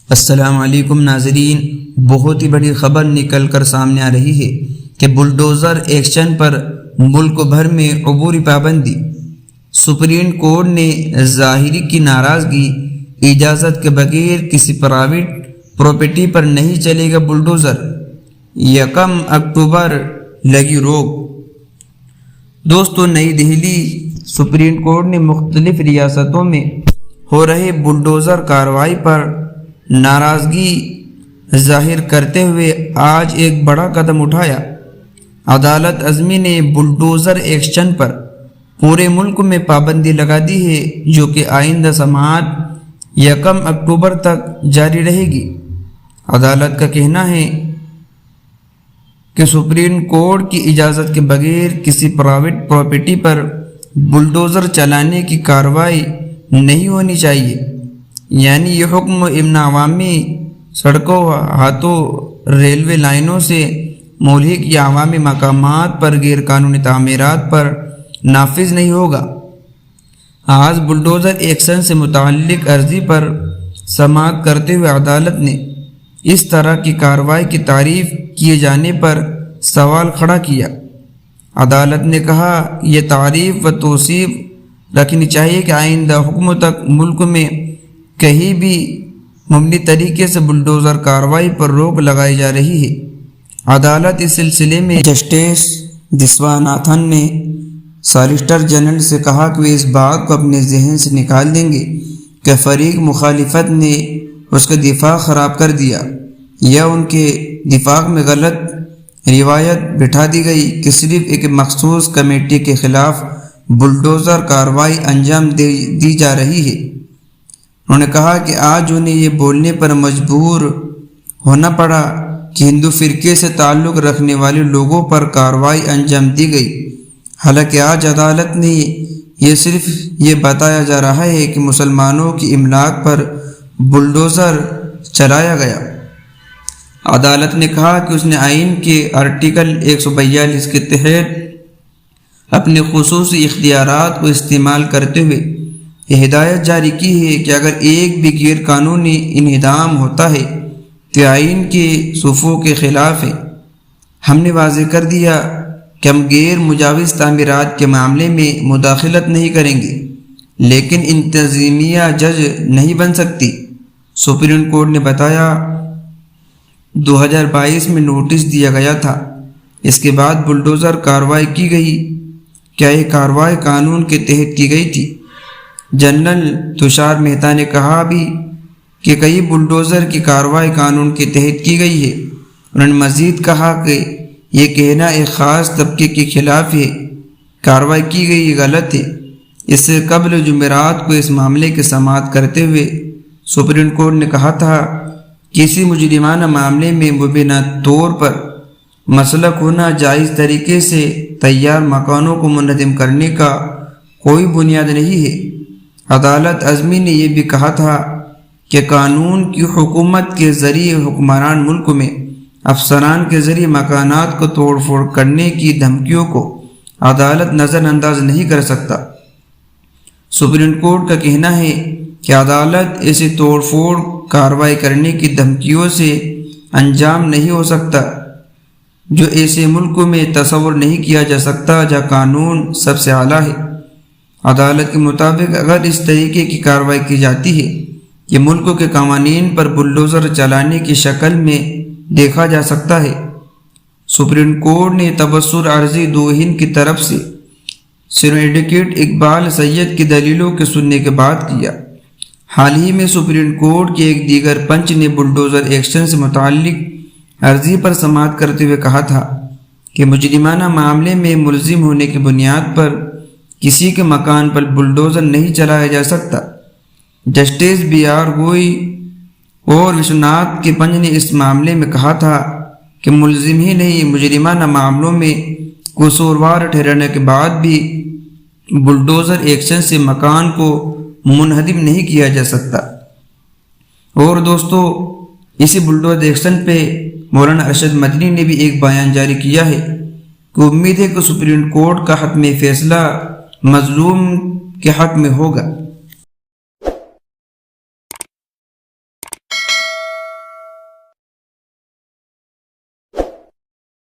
السلام علیکم ناظرین، بہت ہی بڑی خبر نکل کر سامنے آ رہی ہے کہ بلڈوزر ایکشن پر ملک بھر میں عبوری پابندی۔ سپریم کورٹ نے ظاہری کی ناراضگی، اجازت کے بغیر کسی پرائیویٹ پراپرٹی پر نہیں چلے گا بلڈوزر، 1 اکتوبر لگی روک۔ دوستو، نئی دہلی سپریم کورٹ نے مختلف ریاستوں میں ہو رہے بلڈوزر کارروائی پر ناراضگی ظاہر کرتے ہوئے آج ایک بڑا قدم اٹھایا۔ عدالت عظمی نے بلڈوزر ایکشن پر پورے ملک میں پابندی لگا دی ہے، جو کہ آئندہ سماعت 1 اکتوبر تک جاری رہے گی۔ عدالت کا کہنا ہے کہ سپریم کورٹ کی اجازت کے بغیر کسی پرائیویٹ پراپرٹی پر بلڈوزر چلانے کی کارروائی نہیں ہونی چاہیے، یعنی یہ حکم امن عوامی سڑکوں، ہاتھوں، ریلوے لائنوں سے ملحق یا عوامی مقامات پر غیر قانونی تعمیرات پر نافذ نہیں ہوگا۔ آج بلڈوزر ایکشن سے متعلق عرضی پر سماعت کرتے ہوئے عدالت نے اس طرح کی کارروائی کی تعریف کیے جانے پر سوال کھڑا کیا۔ عدالت نے کہا، یہ تعریف و توصیف رکھنی چاہیے کہ آئندہ حکم تک ملک میں کہیں بھی ممنوع طریقے سے بلڈوزر کارروائی پر روک لگائی جا رہی ہے۔ عدالت اس سلسلے میں جسٹس وسواناتھن نے سالیسیٹر جنرل سے کہا کہ وہ اس بات کو اپنے ذہن سے نکال دیں گے کہ فریق مخالفت نے اس کا دفاع خراب کر دیا یا ان کے دفاع میں غلط روایت بٹھا دی گئی کہ صرف ایک مخصوص کمیٹی کے خلاف بلڈوزر کارروائی انجام دی جا رہی ہے۔ انہوں نے کہا کہ آج انہیں یہ بولنے پر مجبور ہونا پڑا کہ ہندو فرقے سے تعلق رکھنے والے لوگوں پر کارروائی انجام دی گئی، حالانکہ آج عدالت نے صرف یہ بتایا جا رہا ہے کہ مسلمانوں کی املاک پر بلڈوزر چلایا گیا۔ عدالت نے کہا کہ اس نے آئین کے آرٹیکل 142 کے تحت اپنے خصوصی اختیارات کو استعمال کرتے ہوئے یہ ہدایت جاری کی ہے کہ اگر ایک بھی غیر قانونی انہدام ہوتا ہے تو آئین کے صفوں کے خلاف ہے۔ ہم نے واضح کر دیا کہ ہم غیر مجاوز تعمیرات کے معاملے میں مداخلت نہیں کریں گے، لیکن انتظامیہ جج نہیں بن سکتی۔ سپریم کورٹ نے بتایا 2022 میں نوٹس دیا گیا تھا، اس کے بعد بلڈوزر کارروائی کی گئی۔ کیا یہ کارروائی قانون کے تحت کی گئی تھی؟ جنرل تشار مہتا نے کہا بھی کہ کئی بلڈوزر کی کارروائی قانون کے تحت کی گئی ہے۔ انہوں نے مزید کہا کہ یہ کہنا ایک خاص طبقے کے خلاف ہے، کارروائی کی گئی یہ غلط ہے۔ اس سے قبل جمعرات کو اس معاملے کی سماعت کرتے ہوئے سپریم کورٹ نے کہا تھا کہ کسی مجرمانہ معاملے میں مبینہ طور پر مسلک ہونا جائز طریقے سے تیار مکانوں کو منہدم کرنے کا کوئی بنیاد نہیں ہے۔ عدالت عظمی نے یہ بھی کہا تھا کہ قانون کی حکومت کے ذریعے حکمران ملک میں افسران کے ذریعے مکانات کو توڑ پھوڑ کرنے کی دھمکیوں کو عدالت نظر انداز نہیں کر سکتا۔ سپریم کورٹ کا کہنا ہے کہ عدالت ایسی توڑ پھوڑ کارروائی کرنے کی دھمکیوں سے انجام نہیں ہو سکتا جو ایسے ملک میں تصور نہیں کیا جا سکتا جہاں قانون سب سے اعلیٰ ہے۔ عدالت کے مطابق اگر اس طریقے کی کارروائی کی جاتی ہے یہ ملک کے قوانین پر بلڈوزر چلانے کی شکل میں دیکھا جا سکتا ہے۔ سپریم کورٹ نے تبصرہ عرضی 2 ہند کی طرف سے سینئر ایڈوکیٹ اقبال سید کی دلیلوں کے سننے کے بعد کیا۔ حال ہی میں سپریم کورٹ کے ایک دیگر بنچ نے بلڈوزر ایکشن سے متعلق عرضی پر سماعت کرتے ہوئے کہا تھا کہ مجرمانہ معاملے میں ملزم ہونے کی بنیاد پر کسی کے مکان پر بلڈوزر نہیں چلایا جا سکتا۔ جسٹس BR گوئی اور وشوناتھ کے بنچ نے اس معاملے میں کہا تھا کہ ملزم ہی نہیں، مجرمانہ معاملوں میں قصوروار ٹھہرانے کے بعد بھی بلڈوزر ایکشن سے مکان کو منہدم نہیں کیا جا سکتا۔ اور دوستو، اسی بلڈوزر ایکشن پہ مولانا ارشد مدنی نے بھی ایک بیان جاری کیا ہے کہ امید ہے کہ سپریم کورٹ کا حتمی فیصلہ مظلوم کے حق میں ہوگا۔